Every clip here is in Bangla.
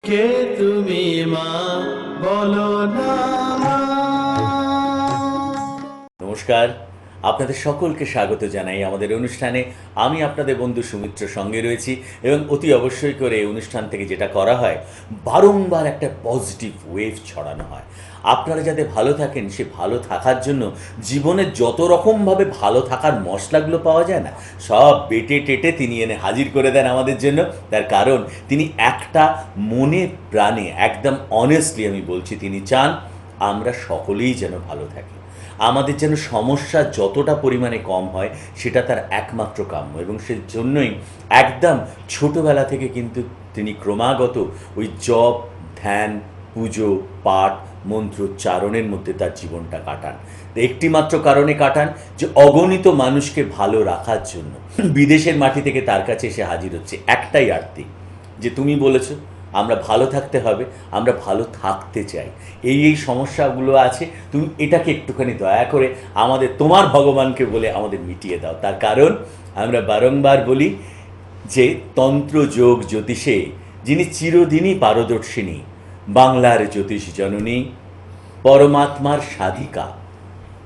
কে তুমি মা বলো না। নমস্কার, আপনাদের সকলকে স্বাগত জানাই আমাদের অনুষ্ঠানে। আমি আপনাদের বন্ধু সুমিত্র সঙ্গে রয়েছি এবং অতি অবশ্যই করে এই অনুষ্ঠান থেকে যেটা করা হয়, বারংবার একটা পজিটিভ ওয়েভ ছড়ানো হয়। আপনারা যাতে ভালো থাকেন, সে ভালো থাকার জন্য জীবনে যত রকমভাবে ভালো থাকার মশলাগুলো পাওয়া যায় না, সব বেটে টেটে তিনি এনে হাজির করে দেন আমাদের জন্য। তার কারণ তিনি একটা মনে প্রাণে একদম অনেস্টলি আমি বলছি, তিনি চান আমরা সকলেই যেন ভালো থাকি, আমাদের যেন সমস্যা যতটা পরিমাণে কম হয় সেটা তার একমাত্র কাম্য। এবং সেজন্যই একদম ছোটোবেলা থেকে কিন্তু তিনি ক্রমাগত ওই জপ, ধ্যান, পুজো, পাঠ, মন্ত্রোচ্চারণের মধ্যে তার জীবনটা কাটান। একটিমাত্র কারণে কাটান, যে অগণিত মানুষকে ভালো রাখার জন্য বিদেশের মাটি থেকে তার কাছে এসে হাজির হচ্ছে একটাই আরতি, যে তুমি বলেছো আমরা ভালো থাকতে হবে, আমরা ভালো থাকতে চাই, এই সমস্যাগুলো আছে, তুমি এটাকে একটুখানি দয়া করে আমাদের তোমার ভগবানকে বলে আমাদের মিটিয়ে দাও। তার কারণ আমরা বারংবার বলি যে তন্ত্র যোগ জ্যোতিষে যিনি চিরদিনই পারদর্শিনী, বাংলার জ্যোতিষ জননী, পরমাত্মার সাধিকা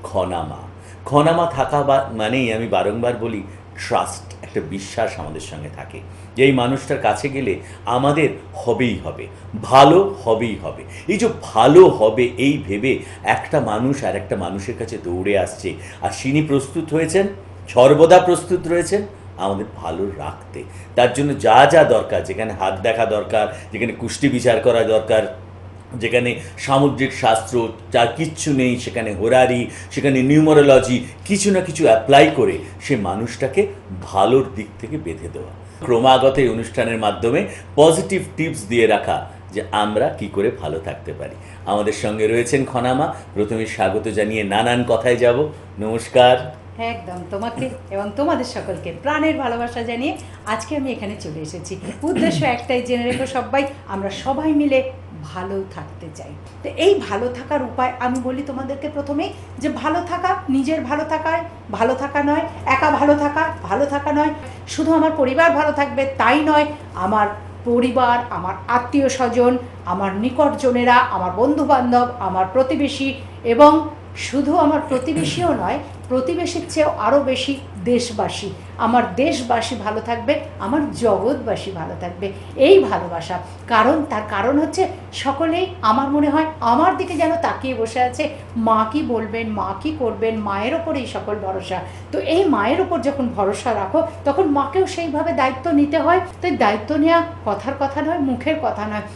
খনামা। খনামা থাকা মানেই আমি বারংবার বলি ট্রাস্ট, একটা বিশ্বাস আমাদের সঙ্গে থাকে যে এই মানুষটার কাছে গেলে আমাদের হবেই হবে, ভালো হবেই হবে। এই যে ভালো হবে এই ভেবে একটা মানুষ আর একটা মানুষের কাছে দৌড়ে আসছে, আর তিনি প্রস্তুত হয়েছেন, সর্বদা প্রস্তুত রয়েছেন আমাদের ভালো রাখতে। তার জন্য যা যা দরকার, যেখানে হাত দেখা দরকার, যেখানে কুষ্টি বিচার করা দরকার, যেখানে সামুদ্রিক শাস্ত্র যার কিচ্ছু নেই, সেখানে হোরারি, সেখানে নিউমারোলজি, কিছু না কিছু অ্যাপ্লাই করে সে মানুষটাকে ভালোর দিক থেকে বেঁধে দেওয়া। ক্রমাগত এই অনুষ্ঠানের মাধ্যমে পজিটিভ টিপস দিয়ে রাখা যে আমরা কি করে ভালো থাকতে পারি। আমাদের সঙ্গে রয়েছেন খনামা। প্রথমে স্বাগত জানিয়ে নানান কথায় যাব। নমস্কার। একদম তোমাকে এবং তোমাদের সকলকে প্রাণের ভালোবাসা জানিয়ে আজকে আমি এখানে চলে এসেছি। উদ্দেশ্য একটাই, জেনে রেখো সবাই, আমরা সবাই মিলে ভালো থাকতে চাই। তো এই ভালো থাকার উপায় আমি বলি তোমাদেরকে প্রথমেই, যে ভালো থাকা নিজের ভালো থাকা নয়, একা ভালো থাকা নয়, শুধু আমার পরিবার ভালো থাকবে তাই নয়, আমার পরিবার, আমার আত্মীয় স্বজন, আমার নিকটজনেরা, আমার বন্ধুবান্ধব, আমার প্রতিবেশী, এবং শুধু আমার প্রতিবেশীও নয়, প্রতিবেশীর চেয়েও আরও বেশি দেশবাসী, আমার দেশবাসী ভালো থাকবে, আমার জগৎবাসী ভালো থাকবে। এই ভালোবাসা তার কারণ হচ্ছে সকলেই আমার মনে হয় আমার দিকে যেন তাকিয়ে বসে আছে, মা কি বলবেন, মা কি করবেন, মায়ের ওপরেই সকল ভরসা। তো এই মায়ের ওপর যখন ভরসা রাখো তখন মাকেও সেইভাবে দায়িত্ব নিতে হয়। তাই দায়িত্ব নেওয়া কথার কথা নয়, মুখের কথা নয়।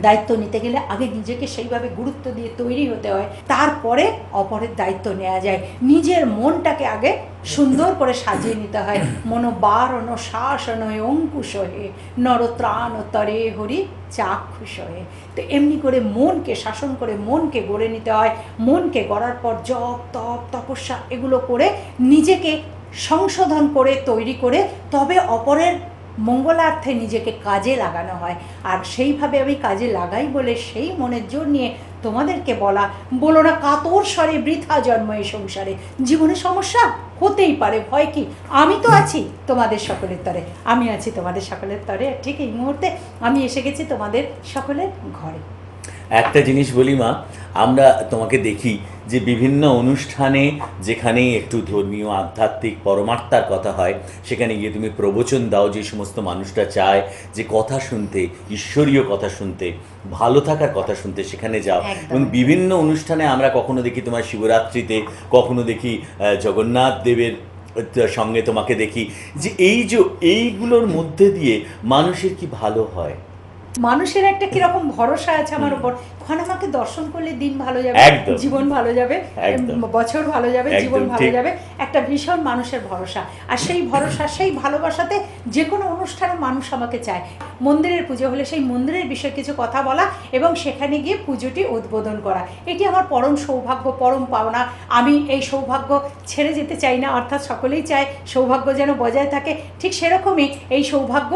দায়িত্ব নিতে গেলে আগে নিজেকে সেইভাবে গুরুত্ব দিয়ে তৈরি হতে হয়, তারপরে অপরের দায়িত্ব নেওয়া যায়। নিজের মনটাকে আগে সুন্দর করে সাজিয়ে নিতে হয়। মনোবারণ শাসনয় অঙ্কুশ হে নরত্রাণ তরে হরি চাক্ষুষ হে। তো এমনি করে মনকে শাসন করে মনকে গড়ে নিতে হয়। মনকে গড়ার পর জপ, তপ, তপস্যা এগুলো করে নিজেকে সংশোধন করে তৈরি করে তবে অপরের মঙ্গলার্থে নিজেকে কাজে লাগানো হয়। আর সেইভাবে আমি কাজে লাগাই বলে সেই মনের জোর নিয়ে তোমাদেরকে বলো না কাতর স্বরে বৃথা জন্ম এই সংসারে। জীবনে সমস্যা হতেই পারে, ভয় কি, আমি তো আছি তোমাদের সকলের তরে, আমি আছি তোমাদের সকলের তরে। ঠিক এই মুহূর্তে আমি এসে গেছি তোমাদের সকলের ঘরে। একটা জিনিস বলি মা, আমরা তোমাকে দেখি যে বিভিন্ন অনুষ্ঠানে যেখানেই একটু ধর্মীয়, আধ্যাত্মিক, পরমাত্মার কথা হয়, সেখানে গিয়ে তুমি প্রবচন দাও, যে সমস্ত মানুষটা চায় যে কথা শুনতে, ঈশ্বরীয় কথা শুনতে, ভালো থাকার কথা শুনতে, সেখানে যাও। এবং বিভিন্ন অনুষ্ঠানে আমরা কখনো দেখি তোমার শিবরাত্রিতে, কখনো দেখি জগন্নাথ দেবের সঙ্গে তোমাকে দেখি, যে এইগুলোর মধ্যে দিয়ে মানুষের কি ভালো হয়। মানুষের একটা কিরকম ভরসা আছে আমার উপর, ওখানে আমাকে দর্শন করলে দিন ভালো যাবে, জীবন ভালো যাবে, বছর ভালো যাবে, জীবন ভালো যাবে, একটা ভীষণ মানুষের ভরসা। আর সেই ভরসা, সেই ভালোবাসাতে যে কোনো অনুষ্ঠানে মানুষ আমাকে চায়। মন্দিরের পুজো হলে সেই মন্দিরের বিষয়ে কিছু কথা বলা এবং সেখানে গিয়ে পুজোটি উদ্বোধন করা, এটি আমার পরম সৌভাগ্য, পরম পাওনা। আমি এই সৌভাগ্য ছেড়ে যেতে চাই না, অর্থাৎ সকলেই চায় সৌভাগ্য যেন বজায় থাকে। ঠিক সেরকমই এই সৌভাগ্য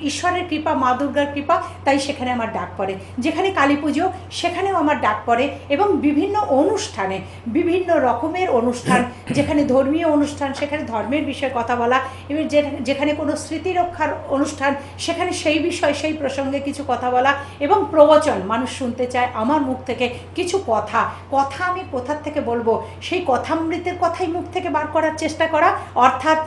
ঈশ্বরের কৃপা, মা দুর্গার কৃপা, তাই সেখানে আমার ডাক পড়ে। যেখানে কালী পুজো সেখানেও আমার ডাক পড়ে, এবং বিভিন্ন অনুষ্ঠানে, বিভিন্ন রকমের অনুষ্ঠান, যেখানে ধর্মীয় অনুষ্ঠান সেখানে ধর্মের বিষয়ে কথা বলা, এবং যেখানে কোনো স্মৃতিরক্ষার অনুষ্ঠান সেখানে সেই বিষয়, সেই প্রসঙ্গে কিছু কথা বলা, এবং প্রবচন, মানুষ শুনতে চায় আমার মুখ থেকে কিছু কথা আমি কোথার থেকে বলবো, সেই কথামৃতের কথাই মুখ থেকে বার করার চেষ্টা করা, অর্থাৎ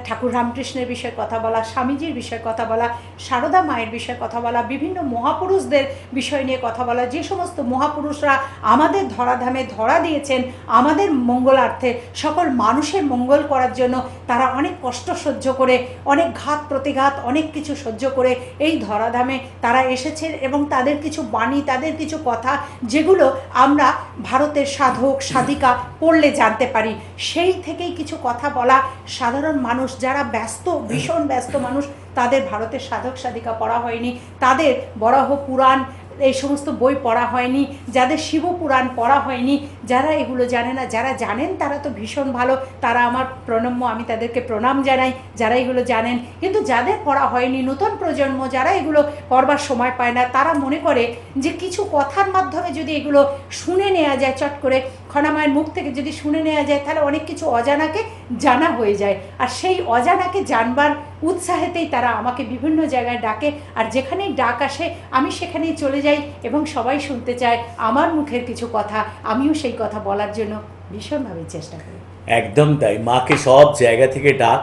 ঠাকুর রামকৃষ্ণের বিষয়ে কথা বলা, স্বামীজির বিষয়ে কথা বলা, সারদা মায়ের বিষয়ে কথা বলা, বিভিন্ন মহাপুরুষদের বিষয় নিয়ে কথা বলা, যে সমস্ত মহাপুরুষরা আমাদের ধরাধামে ধরা দিয়েছেন আমাদের মঙ্গলার্থে, সকল মানুষের মঙ্গল করার জন্য তারা অনেক কষ্ট সহ্য করে, অনেক ঘাত প্রতিঘাত, অনেক কিছু সহ্য করে এই ধরাধামে তারা এসেছেন, এবং তাদের কিছু বাণী, তাদের কিছু কথা যেগুলো আমরা ভারতের সাধক সাধিকা পড়লে জানতে পারি, সেই থেকেই কিছু কথা বলা। সাধারণ মানুষ যারা ব্যস্ত, ভীষণ ব্যস্ত মানুষ, তাদের ভারতের সাধক সাধিকা পড়া হয়নি, তাদের বরাহ পুরাণ এই সমস্ত বই পড়া হয়নি, যাদের শিবপুরাণ পড়া হয়নি, যারা এগুলো জানে না, যারা জানেন তারা তো ভীষণ ভালো, তারা আমার প্রণম্য, আমি তাদেরকে প্রণাম জানাই যারা এগুলো জানেন। কিন্তু যাদের পড়া হয়নি, নতুন প্রজন্ম যারা এগুলো পড়বার সময় পায় না, তারা মনে করে যে কিছু কথার মাধ্যমে যদি এগুলো শুনে নেওয়া যায়, চট করে খনামায়ের মুখ থেকে যদি শুনে নেওয়া যায়, তাহলে অনেক কিছু অজানাকে জানা হয়ে যায়। আর সেই অজানাকে জানবার উৎসাহেতেই তারা আমাকে বিভিন্ন জায়গায় ডাকে, আর যেখানেই ডাক আসে আমি সেখানেই চলে যাই, এবং সবাই শুনতে চায় আমার মুখের কিছু কথা, আমিও সেই কথা বলার জন্য ভীষণভাবে চেষ্টা করি। একদম তাই, মাকে সব জায়গা থেকে ডাক,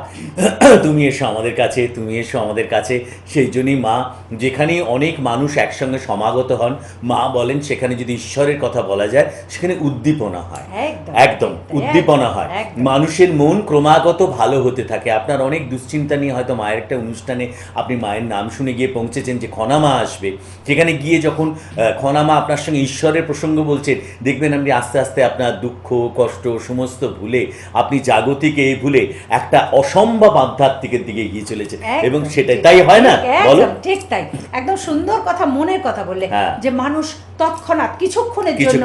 তুমি এসো আমাদের কাছে, তুমি এসো আমাদের কাছে। সেই জন্যই মা যেখানে অনেক মানুষ একসঙ্গে সমাগত হন, মা বলেন সেখানে যদি ঈশ্বরের কথা বলা যায় সেখানে উদ্দীপনা হয়, একদম উদ্দীপনা হয়, মানুষের মন ক্রমাগত ভালো হতে থাকে। আপনার অনেক দুশ্চিন্তা নিয়ে হয়তো মায়ের একটা অনুষ্ঠানে আপনি মায়ের নাম শুনে গিয়ে পৌঁছেছেন যে খনামা আসবে, সেখানে গিয়ে যখন খনামা আপনার সঙ্গে ঈশ্বরের প্রসঙ্গ বলছেন, দেখবেন আপনি আস্তে আস্তে আপনার দুঃখ কষ্ট সমস্ত ভুলে, আপনি জাগতিক এই ভুলে একটা অসম্ভব আধ্যাত্মিকের দিকে এগিয়ে চলেছে, এবং সেটাই তাই হয় না? বলো। ঠিক তাই, একদম সুন্দর কথা, মনের কথা বললে, যে মানুষ তৎক্ষণাৎ কিছুক্ষণের জন্য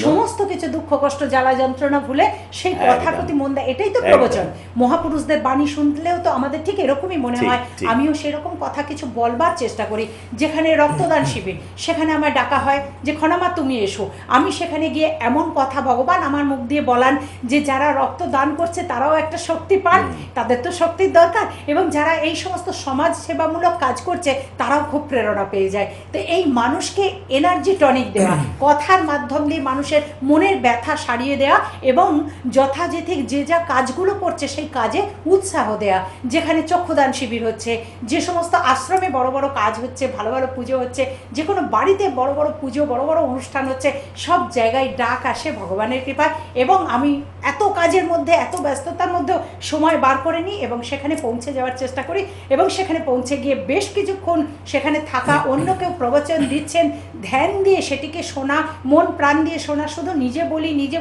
সমস্ত কিছু দুঃখ কষ্ট জ্বালা যন্ত্রণা ভুলে সেই কথার প্রতি মন দেয়। এটাই তো প্রবচন। মহাপুরুষদের বাণী শুনলেও তো আমাদের ঠিক এরকমই মনে হয়। আমিও সেরকম কথা কিছু বলবার চেষ্টা করি। যেখানে রক্তদান শিবির, সেখানে আমার ডাকা হয় যে খনামা তুমি এসো, আমি সেখানে গিয়ে এমন কথা ভগবান আমার মুখ দিয়ে বলান যে যারা রক্তদান করছে তারাও একটা শক্তি পান, তাদের তো শক্তির দরকার, এবং যারা এই সমস্ত সমাজ সেবামূলক কাজ করছে তারাও খুব প্রেরণা পেয়ে যায়। তো এই মানুষকে এনার্জি টনিক দেওয়া, কথার মাধ্যম দিয়ে মানুষের মনের ব্যথা সারিয়ে দেওয়া, এবং যথাযথিক যে যা কাজগুলো করছে সেই কাজে উৎসাহ দেয়া। যেখানে চক্ষুদান শিবির হচ্ছে, যে সমস্ত আশ্রমে বড় বড় কাজ হচ্ছে, ভালো ভালো পুজো হচ্ছে, যে কোনো বাড়িতে বড় বড় পুজো, বড় বড় অনুষ্ঠান হচ্ছে, সব জায়গায় ডাক আসে ভগবানের কৃপায়, এবং আমি এত কাজের মধ্যে, এত ব্যস্ততার মধ্যেও সময় বার করে নিই এবং সেখানে পৌঁছে যাওয়ার চেষ্টা করি, এবং সেখানে পৌঁছে গিয়ে বেশ কিছুক্ষণ সেখানে থাকা, অন্য কেউ প্রবচন দিচ্ছেন, ধ্যান দিয়ে সেটিকে শোনা, মন প্রাণ দিয়ে শোনা। শুধু নিজে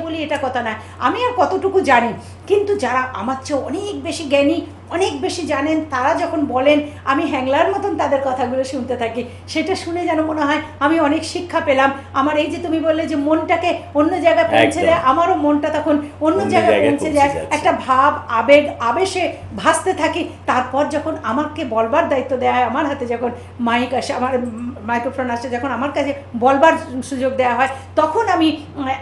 বলি এটা কথা না, আমি আর কতটুকু জানি, কিন্তু যারা আমার চেয়ে অনেক বেশি জ্ঞানী, অনেক বেশি জানেন, তারা যখন বলেন আমি হ্যাংলার মতন তাদের কথাগুলো শুনতে থাকি। সেটা শুনে যেন মনে হয় আমি অনেক শিক্ষা পেলাম। আমার এই যে তুমি বললে যে মনটাকে অন্য জায়গায় পৌঁছে দেয়, আমারও মনটা তখন অন্য জায়গায় পৌঁছে যায়, একটা ভাব আবেগ আবেশে ভাসতে থাকি। তারপর যখন আমাকে বলবার দায়িত্ব দেওয়া হয়, আমার হাতে যখন মাইক আসে, আমার মাইক্রোফোন আসে, যখন আমার কাছে বলবার সুযোগ দেওয়া হয়, তখন আমি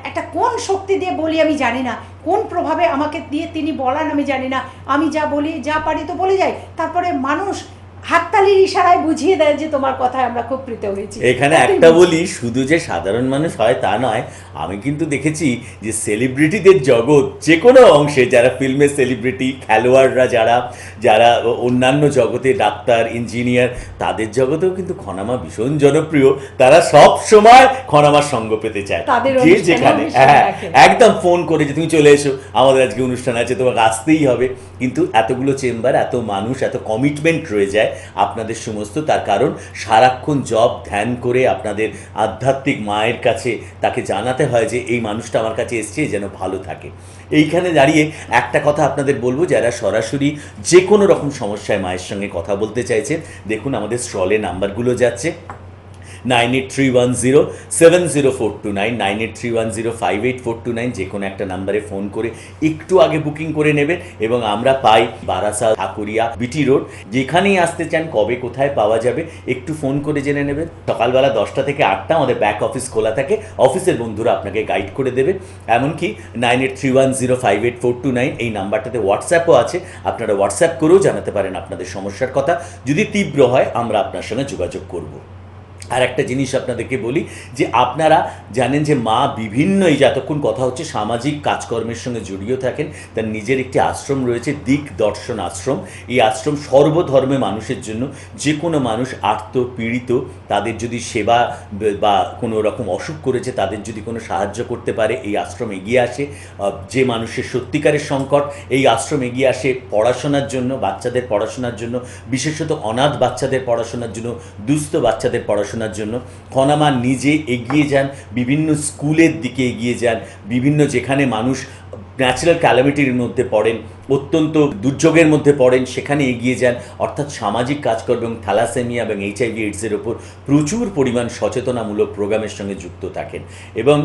একটা কোন শক্তি দিয়ে বলি আমি জানি না, কোন প্রভাবে আমাকে দিয়ে তিনি বলান আমি জানি না, আমি যা বলি যা পারি তো বলে যাই, তারপরে মানুষ হাততালির ইশারায় বুঝিয়ে দেয় যে তোমার কথায় আমরা খুব প্রীত হয়েছি। এখানে একটা বলি, শুধু যে সাধারণ মানুষ হয় তা নয়, আমি কিন্তু দেখেছি যে সেলিব্রিটিদের জগৎ যে কোনো অংশে, যারা ফিল্মের সেলিব্রিটি, খেলোয়াড়রা, যারা অন্যান্য জগতে ডাক্তার ইঞ্জিনিয়ার, তাদের জগতেও কিন্তু খনামা ভীষণ জনপ্রিয়। তারা সব সময় খনামার সঙ্গ পেতে চায়, যে যেখানে, হ্যাঁ একদম ফোন করে যে তুমি চলে এসো, আমাদের আজকে অনুষ্ঠান আছে, তোমাকে আসতেই হবে। কিন্তু এতগুলো চেম্বার, এত মানুষ, এত কমিটমেন্ট রয়ে যায় আপনাদের সমস্ত, তার কারণ সারাক্ষণ জপ ধ্যান করে আপনাদের আধ্যাত্মিক মায়ের কাছে তাকে জানাতে হয় যে এই মানুষটা আমার কাছে এসছে যেন ভালো থাকে। এইখানে দাঁড়িয়ে একটা কথা আপনাদের বলবো, যারা সরাসরি যে কোনো রকম সমস্যায় মায়ের সঙ্গে কথা বলতে চাইছেন, দেখুন আমাদের স্টলে নাম্বারগুলো যাচ্ছে, 9831070429, 9831058429, যে কোনো একটা নাম্বারে ফোন করে একটু আগে বুকিং করে নেবেন। এবং আমরা পাই বারাসাত, ঠাকুরিয়া, বিটি রোড। যেখানেই আসতে চান, কবে কোথায় পাওয়া যাবে একটু ফোন করে জেনে নেবেন। সকালবেলা 10টা থেকে 8টা আমাদের ব্যাক অফিস খোলা থাকে, অফিসের বন্ধুরা আপনাকে গাইড করে দেবে। এমনকি 9831058429 এই নাম্বারটাতে হোয়াটসঅ্যাপও আছে, আপনারা হোয়াটসঅ্যাপ করেও জানাতে পারেন আপনাদের সমস্যার কথা। যদি তীব্র হয় আমরা আপনার সঙ্গে যোগাযোগ করব। আর একটা জিনিস আপনাদেরকে বলি যে আপনারা জানেন যে মা বিভিন্ন, এই যতক্ষণ কথা হচ্ছে, সামাজিক কাজকর্মের সঙ্গে জড়িয়ে থাকেন। তার নিজের একটি আশ্রম রয়েছে, দিক দর্শন আশ্রম। এই আশ্রম সর্বধর্মে মানুষের জন্য, যে কোনো মানুষ আর্ত পীড়িত, তাদের যদি সেবা বা কোনো রকম অসুখ করেছে, তাদের যদি কোনো সাহায্য করতে পারে, এই আশ্রম এগিয়ে আসে। যে মানুষের সত্যিকারের সংকট, এই আশ্রম এগিয়ে আসে পড়াশোনার জন্য, বাচ্চাদের পড়াশোনার জন্য, বিশেষত অনাথ বাচ্চাদের পড়াশোনার জন্য, দুস্থ বাচ্চাদের পড়াশোনার জন্য। খনামা নিজে এগিয়ে যান, বিভিন্ন স্কুলের দিকে এগিয়ে যান, বিভিন্ন যেখানে মানুষ ন্যাচারাল ক্যালামিটির মধ্যে পড়েন, অত্যন্ত দুর্যোগের মধ্যে পড়েন, সেখানে এগিয়ে যান। অর্থাৎ সামাজিক কাজকর্ম এবং থ্যালাসেমিয়া এবং HIV এইডসের ওপর প্রচুর পরিমাণ সচেতনামূলক প্রোগ্রামের সঙ্গে যুক্ত থাকেন। এবং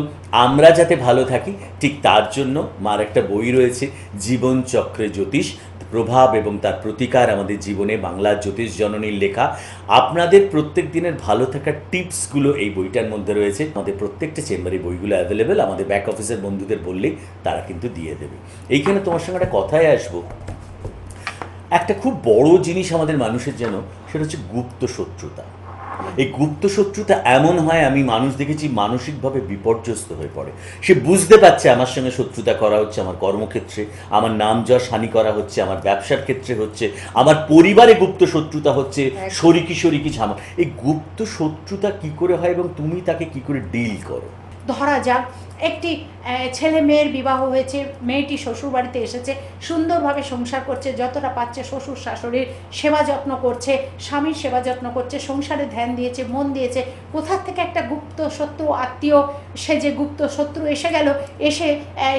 আমরা যাতে ভালো থাকি, ঠিক তার জন্য মার একটা বই রয়েছে, জীবনচক্রে জ্যোতিষ, প্রভাব এবং তার প্রতিকার আমাদের জীবনে, বাংলা জ্যোতিষ জননীর লেখা। আপনাদের প্রত্যেক দিনের ভালো থাকার টিপসগুলো এই বইটার মধ্যে রয়েছে। আমাদের প্রত্যেকটা চেম্বারে বইগুলো অ্যাভেলেবেল, আমাদের ব্যাক অফিসের বন্ধুদের বললেই তারা কিন্তু দিয়ে দেবে। এইখানে তোমার সঙ্গে একটা কথায় আসবো। একটা খুব বড় জিনিস আমাদের মানুষের যেন, সেটা হচ্ছে গুপ্ত শত্রুতা। এই গুপ্ত শত্রুতা এমন হয়, আমি মানুষ দেখেছি মানসিকভাবে বিপর্যস্ত হয়ে পড়ে। সে বুঝতে পারছে আমার সঙ্গে শত্রুতা করা হচ্ছে, আমার কর্মক্ষেত্রে আমার নাম যশ হানি করা হচ্ছে, আমার ব্যবসার ক্ষেত্রে হচ্ছে, আমার পরিবারে গুপ্ত শত্রুতা হচ্ছে, শরিকি ঝামেলা। এই গুপ্ত শত্রুতা কি করে হয় এবং তুমি তাকে কি করে ডিল করো? ধরা যাক একটি ছেলে মেয়ের বিবাহ হয়েছে, মেয়েটি শ্বশুর বাড়িতে এসেছে, সুন্দরভাবে সংসার করছে, যতটা পাচ্ছে শ্বশুর শাশুড়ির সেবা যত্ন করছে, স্বামীর সেবা যত্ন করছে, সংসারে ধ্যান দিয়েছে, মন দিয়েছে। কোথার থেকে একটা গুপ্ত শত্রু আত্মীয়, সে যে গুপ্ত শত্রু এসে গেল, এসে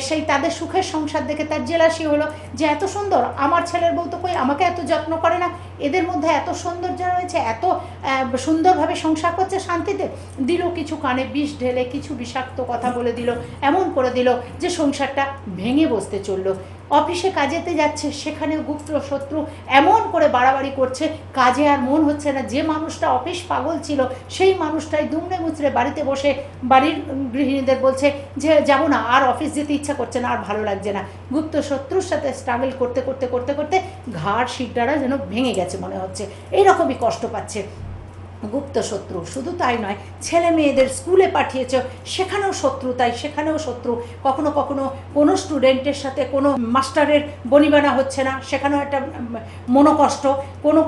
সেই তাদের সুখের সংসার দেখে তার জেলাসি হলো যে এত সুন্দর, আমার ছেলের বউ তো কই আমাকে এত যত্ন করে না, এদের মধ্যে এত সৌন্দর্য রয়েছে, এত সুন্দরভাবে সংসার করছে শান্তিতে। দিল কিছু কানে বিষ ঢেলে, কিছু বিষাক্ত কথা বলে দিল, এমন করে দিল যে সংসারটা ভেঙে বসতে চললো। অফিসে কাজেতে যাচ্ছে, সেখানেও গুপ্ত শত্রু এমন করে বাড়াবাড়ি করছে, কাজে আর মন হচ্ছে না। যে মানুষটা অফিস পাগল ছিল, সেই মানুষটাই দুমড়ে মুচড়ে বাড়িতে বসে বাড়ির গৃহিণীদের বলছে যে যাবো না, আর অফিস যেতে ইচ্ছা করছে না, আর ভালো লাগছে না। গুপ্ত শত্রুর সাথে স্ট্রাগল করতে করতে করতে করতে ঘাড় শিরদাঁড়া যেন ভেঙে গেছে মনে হচ্ছে, এইরকমই কষ্ট পাচ্ছে গুপ্ত শত্রু। শুধু তাই নয়, ছেলে মেয়েদের স্কুলে পাঠিয়েছ, সেখানেও শত্রু, তাই সেখানেও শত্রু। কখনো কখনো কোনো স্টুডেন্টের সাথে কোনো মাস্টারের বনিবানা হচ্ছে না, সেখানেও একটা মনোকষ্ট। কোনো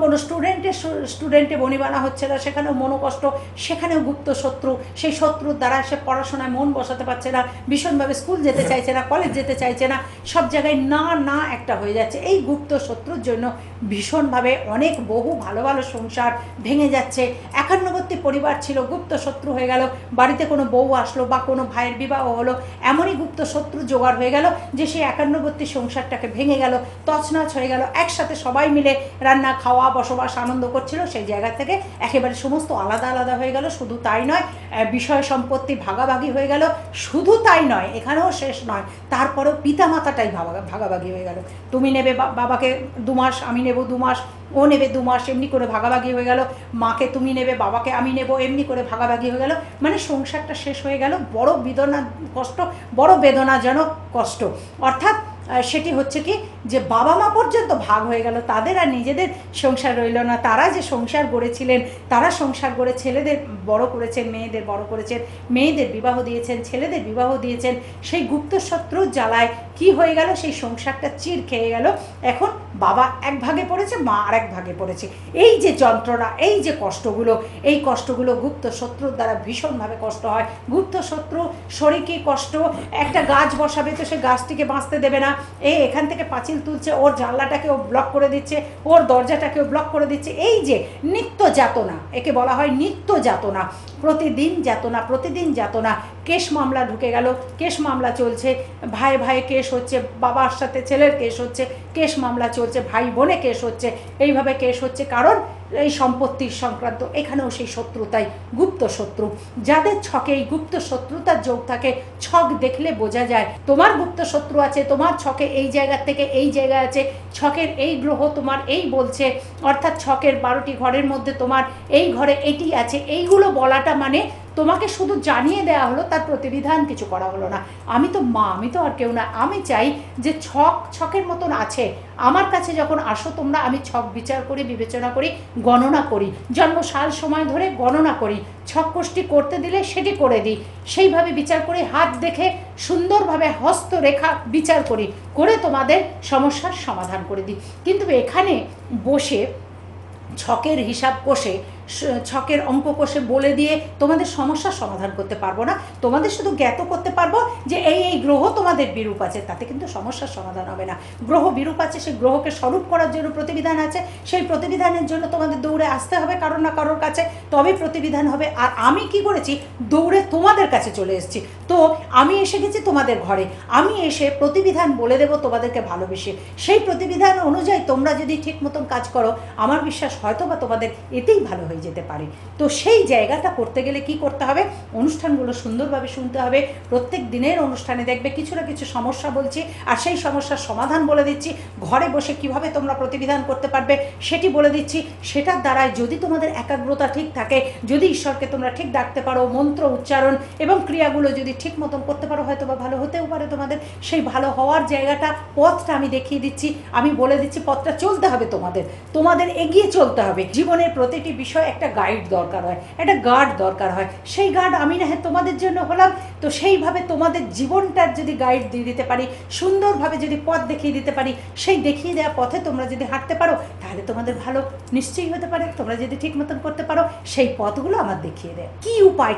স্টুডেন্টে বনিবানা হচ্ছে না, সেখানেও মনোকষ্ট, সেখানেও গুপ্ত শত্রু। সেই শত্রুর দ্বারা সে পড়াশোনায় মন বসাতে পারছে না, ভীষণভাবে স্কুল যেতে চাইছে না, কলেজ যেতে চাইছে না, সব জায়গায় না একটা হয়ে যাচ্ছে। এই গুপ্ত শত্রুর জন্য ভীষণভাবে অনেক বহু ভালো ভালো সংসার ভেঙে যাচ্ছে। একান্নবর্তী পরিবার ছিল, গুপ্ত শত্রু হয়ে গেল। বাড়িতে কোনো বউ আসলো বা কোনো ভাইয়ের বিবাহ হলো, এমনই গুপ্ত শত্রু জোগাড় হয়ে গেল যে সেই একান্নবর্তী সংসারটাকে ভেঙে গেল, তছনছ হয়ে গেল। একসাথে সবাই মিলে রান্না খাওয়া বসবাস আনন্দ করছিল, সেই জায়গা থেকে একেবারে সমস্ত আলাদা আলাদা হয়ে গেল। শুধু তাই নয়, বিষয় সম্পত্তি ভাগাভাগি হয়ে গেল। শুধু তাই নয়, এখানেও শেষ নয়, তারপরেও পিতামাতাটাই ভাগাভাগি হয়ে গেল। তুমি নেবে বাবাকে 2 মাস, আমি নেব 2 মাস, ও নেবে 2 মাস, এমনি করে ভাগাভাগি হয়ে গেল। মাকে তুমি নেবে, বাবাকে আমি নেব, এমনি করে ভাগাভাগি হয়ে গেল। মানে সংসারটা শেষ হয়ে গেল। বড় বেদনাজনক কষ্ট। অর্থাৎ সেটি হচ্ছে কি, যে বাবা মা পর্যন্ত ভাগ হয়ে গেল, তাদের আর নিজেদের সংসার রইল না। তারা যে সংসার গড়েছিলেন, তারা সংসার গড়ে ছেলেদের বড় করেছেন, মেয়েদের বড় করেছেন, মেয়েদের বিবাহ দিয়েছেন, ছেলেদের বিবাহ দিয়েছেন। সেই গুপ্ত শত্রুর জ্বালায় কি হয়ে গেল, সেই সংসারটা চির খেয়ে গেল। এখন বাবা এক ভাগে পড়েছে, মা আর এক ভাগে পড়েছে। এই যে যন্ত্রণা, এই যে কষ্টগুলো, এই কষ্টগুলো গুপ্ত শত্রুর দ্বারা ভীষণভাবে কষ্ট হয়। গুপ্ত শত্রু শরীরকে কষ্ট, একটা গাছ বসাবে তো সে গাছটিকে বাঁচতে দেবে না, এখান থেকে পাঁচিল তুলছে, ওর জানলাটাকেও ব্লক করে দিচ্ছে, ওর দরজাটাকেও ব্লক করে দিচ্ছে। এই যে নিত্য যাতনা, একে বলা হয় নিত্য যাতনা। প্রতিদিন যাতনা। কেস মামলা ঢুকে গেল, কেস মামলা চলছে, ভাই কেস হচ্ছে, বাবার সাথে ছেলের কেস হচ্ছে, কেস মামলা চলছে, ভাই বোনে কেস হচ্ছে, এইভাবে কেস হচ্ছে। কারণ এই সম্পত্তির সংক্রান্ত, এখানেও সেই শত্রুতাই, গুপ্ত শত্রু। যাদের ছকে এই গুপ্ত শত্রুতার যোগ থাকে, ছক দেখলে বোঝা যায় তোমার গুপ্ত শত্রু আছে, তোমার ছকে এই জায়গা থেকে এই জায়গায় আছে, ছকের এই গ্রহ তোমার এই বলছে, অর্থাৎ ছকের 12টি ঘরের মধ্যে তোমার এই ঘরে এটি আছে, এইগুলো বলাটা মানে তোমাকে শুধু জানিয়ে দেওয়া হলো, তার প্রতিবিধান কিছু করা হলো না। আমি তো মা, আমি তো আর কেউ না। আমি চাই যে ছকের মতন আছে আমার কাছে যখন আসো তোমরা, আমি ছক বিচার করি, বিবেচনা করি, গণনা করি, জন্মসাল সময় ধরে গণনা করি, ছক কোষ্ঠী করতে দিলে সেটি করে দিই, সেইভাবে বিচার করি, হাত দেখে সুন্দরভাবে হস্তরেখা বিচার করি, করে তোমাদের সমস্যার সমাধান করে দিই। কিন্তু এখানে বসে ছকের হিসাব কষে, ছকের অঙ্ক কষে বলে দিয়ে তোমাদের সমস্যার সমাধান করতে পারবো না। তোমাদের শুধু জ্ঞাত করতে পারবো যে এই গ্রহ তোমাদের বিরূপ আছে, তাতে কিন্তু সমস্যার সমাধান হবে না। গ্রহ বিরূপ আছে, সেই গ্রহকে স্বরূপ করার জন্য প্রতিবিধান আছে, সেই প্রতিবিধানের জন্য তোমাদের দৌড়ে আসতে হবে কারোর না কারোর কাছে, তবে প্রতিবিধান হবে। আর আমি কি করেছি, দৌড়ে তোমাদের কাছে চলে এসেছি। তো আমি এসে গেছি তোমাদের ঘরে, আমি এসে প্রতিবিধান বলে দেবো তোমাদেরকে ভালোবেসে। সেই প্রতিবিধান অনুযায়ী তোমরা যদি ঠিক মতন কাজ করো, আমার বিশ্বাস হয়তো বা তোমাদের এতেই ভালো হয়ে যেতে পারে। তো সেই জায়গাটা করতে গেলে কি করতে হবে, অনুষ্ঠানগুলো সুন্দরভাবে শুনতে হবে। প্রত্যেক দিনের অনুষ্ঠানে দেখবে কিছু না কিছু সমস্যা বলছি, আর সেই সমস্যার সমাধান বলে দিচ্ছি। ঘরে বসে কিভাবে তোমরা প্রতিবিধান করতে পারবে সেটি বলে দিচ্ছি। সেটার দ্বারাই যদি তোমাদের একাগ্রতা ঠিক থাকে, যদি ঈশ্বরকে তোমরা ঠিক ডাকতে পারো, মন্ত্র উচ্চারণ এবং ক্রিয়াগুলো যদি ঠিক মতন করতে পারো, হয়তো বা ভালো হতেও পারে তোমাদের। সেই ভালো হওয়ার জায়গাটা, পথটা আমি দেখিয়ে দিচ্ছি, আমি বলে দিচ্ছি। পথটা চলতে হবে তোমাদের এগিয়ে চলতে হবে। জীবনের প্রতিটি বিষয় একটা গাইড দরকার হয়, একটা গার্ড দরকার হয়। সেই গার্ড আমি না হয় তোমাদের জন্য হলাম। তো সেইভাবে তোমাদের জীবনটার যদি গাইড দিয়ে দিতে পারি, সুন্দরভাবে যদি পথ দেখিয়ে দিতে পারি, সেই দেখিয়ে দেওয়া পথে তোমরা যদি হাঁটতে পারো, তাহলে তোমাদের ভালো নিশ্চয়ই হতে পারে। তোমরা যদি ঠিক মতন করতে পারো, সেই পথগুলো আমার দেখিয়ে দেয়।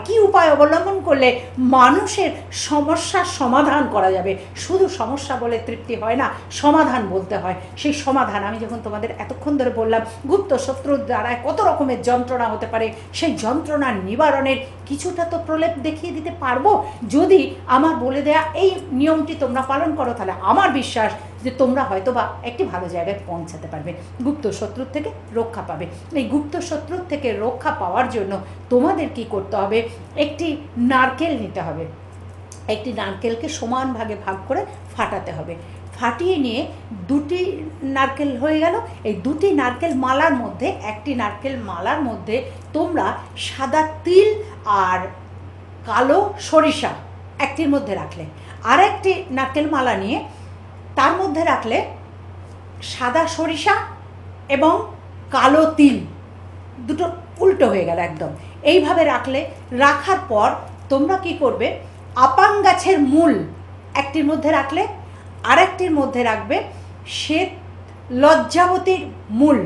কি উপায় অবলম্বন করলে মানুষের সমস্যার সমাধান করা যাবে। শুধু সমস্যা বলে তৃপ্তি হয় না, সমাধান বলতে হয়। সেই সমাধান আমি যখন তোমাদের এতক্ষণ ধরে বললাম, গুপ্ত শত্রুর দ্বারা কত রকমের যন্ত্রণা হতে পারে, সেই যন্ত্রণার নিবারণের কিছুটা তো প্রলেপ দেখিয়ে দিতে পারবো। যদি আমার বলে দেয়া এই নিয়মটি তোমরা পালন করো, তাহলে আমার বিশ্বাস যে তোমরা হয়তো বা একটি ভালো জায়গায় পৌঁছাতে পারবে, গুপ্ত শত্রুর থেকে রক্ষা পাবে। এই গুপ্ত শত্রুর থেকে রক্ষা পাওয়ার জন্য তোমাদের কি করতে হবে, একটি নারকেল নিতে হবে। একটি নারকেলকে সমান ভাগে ভাগ করে ফাটাতে হবে। ফাটিয়ে নিয়ে দুটি নারকেল হয়ে গেল। এই দুটি নারকেল মালার মধ্যে, একটি নারকেল মালার মধ্যে তোমরা সাদা তিল আর কালো সরিষা একটির মধ্যে রাখলে, আর একটি নারকেল মালা নিয়ে তার মধ্যে রাখলে সাদা সরিষা এবং কালো তিল, দুটো উল্টো হয়ে গেল একদম। এইভাবে রাখলে, রাখার পর তোমরা কি করবে, আপাং গাছের মূল একটির মধ্যে রাখলে, আরেকটির মধ্যে রাখবে শ্বেত লজ্জাবতীর মূল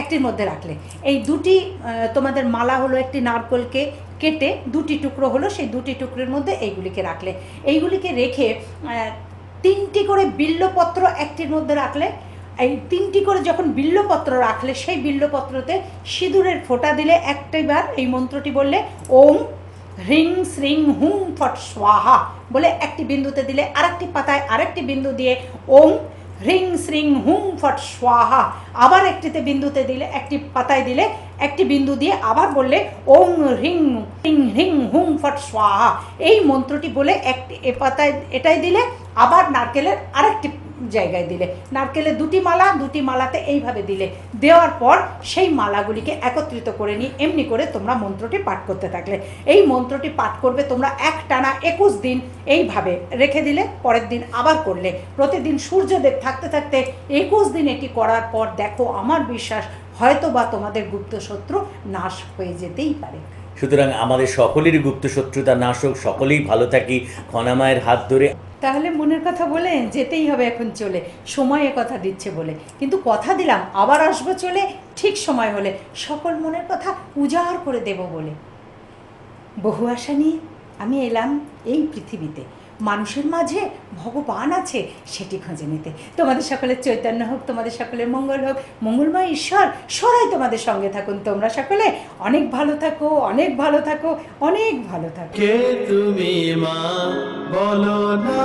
একটির মধ্যে রাখলে। এই দুটি তোমাদের মালা হলো, একটি নারকেলকে কেটে দুটি টুকরো হলো, সেই দুটি টুকরোর মধ্যে এইগুলিকে রাখলে। এইগুলিকে রেখে 3টি করে বিল্লপত্র একটির মধ্যে রাখলে। এই 3টি করে যখন বিল্লপত্র রাখলে, সেই বিল্লপত্রতে সিঁদুরের ফোঁটা দিলে, একটিবার এই মন্ত্রটি বললে, ওম হ্রিং শ্রিং হুং ফট স্বাহা বলে একটি বিন্দুতে দিলে, আরেকটি পাতায় আরেকটি বিন্দু দিয়ে ওম হ্রিং শ্রিং হুং ফট স্বাহা, আবার একটিতে বিন্দুতে দিলে, একটি পাতায় দিলে একটি বিন্দু দিয়ে আবার বললে ওং হ্রিং হ্রিং হ্রিং হুং ফট স্বাহা। এই মন্ত্রটি বলে একটি এ পাতায় এটাই দিলে, আবার নারকেলের আরেকটি জায়গায় দিলে, নারকেলের দুটি মালাতে এইভাবে দিলে। দেওয়ার পর সেই মালাগুলিকে একত্রিত করে নিয়ে এমনি করে তোমরা মন্ত্রটি পাঠ করতে থাকলে। এই মন্ত্রটি পাঠ করবে তোমরা একটানা 21 দিন এইভাবে রেখে দিলে, পরের দিন আবার করলে। প্রতিদিন সূর্যদেব থাকতে থাকতে 21 দিন এটি করার পর দেখো, আমার বিশ্বাস হয়তো বা তোমাদের গুপ্ত শত্রু নাশ হয়ে যেতেই পারে। সুতরাং আমাদের সকলেরই গুপ্ত শত্রুতা নাশ হোক, সকলেই ভালো থাকি খনামায়ের হাত ধরে। তাহলে মনের কথা বলে যেতেই হবে এখন চলে, সময়ে কথা দিচ্ছে বলে। কিন্তু কথা দিলাম আবার আসবো চলে, ঠিক সময় হলে সকল মনের কথা উজাড় করে দেব বলে। বহু আশা নিয়ে আমি এলাম এই পৃথিবীতে, মানুষের মাঝে ভগবান আছে সেটি খুঁজে নিতে। তোমাদের সকলের চৈতন্য হোক, তোমাদের সকলের মঙ্গল হোক, মঙ্গলময় ঈশ্বর সদাই তোমাদের সঙ্গে থাকুন। তোমরা সকলে অনেক ভালো থাকো, অনেক ভালো থাকো, অনেক ভালো থাকো। কে তুমি মা, বলো না।